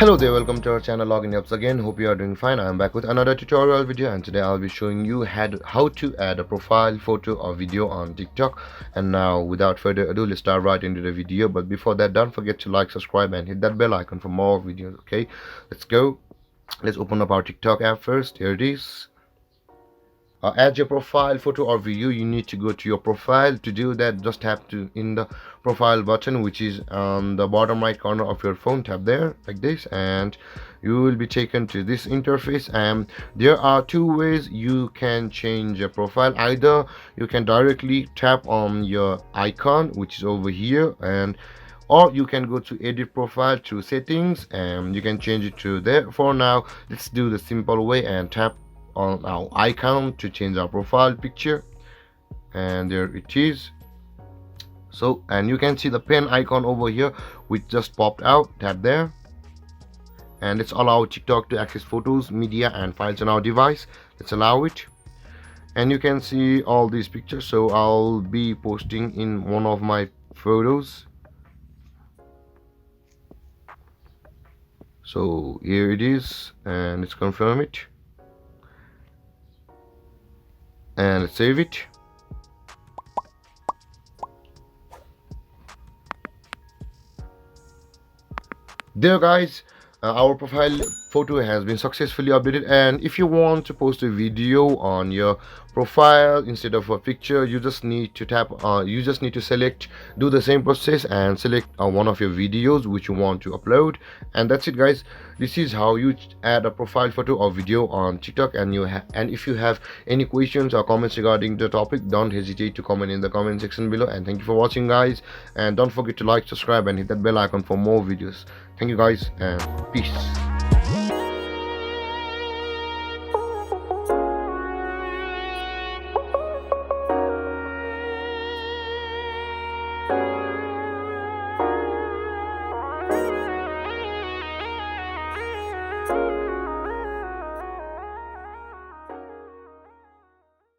Hello there, welcome to our channel Login Apps again. Hope you are doing fine. I am back with another tutorial video, and today I'll be showing you how to add a profile photo or video on TikTok. And now without further ado, let's start right into the video. But before that, don't forget to like, subscribe and hit that bell icon for more videos. Okay, let's go. Let's open up our TikTok app first. Here it is. Add your profile photo or video. You need to go to your profile. To do that, just tap in the profile button, which is on the bottom right corner of your phone. Tap there like this and you will be taken to this interface. And there are two ways you can change your profile. Either you can directly tap on your icon, which is over here, or you can go to edit profile through settings and you can change it to there. For now, let's do the simple way and tap on our icon to change our profile picture, and there it is. So, and you can see the pen icon over here which just popped out. Tap there and let's allow TikTok to access photos, media and files on our device. Let's allow it, and you can see all these pictures. So I'll be posting in one of my photos. So here it is, and let's confirm it and let's save it. There guys, our profile photo has been successfully updated. And if you want to post a video on your profile instead of a picture, you just need to select, do the same process and select one of your videos which you want to upload, and that's it guys. This is how you add a profile photo or video on TikTok. And if you have any questions or comments regarding the topic, don't hesitate to comment in the comment section below. And thank you for watching guys, and don't forget to like, subscribe and hit that bell icon for more videos. Thank you guys and peace.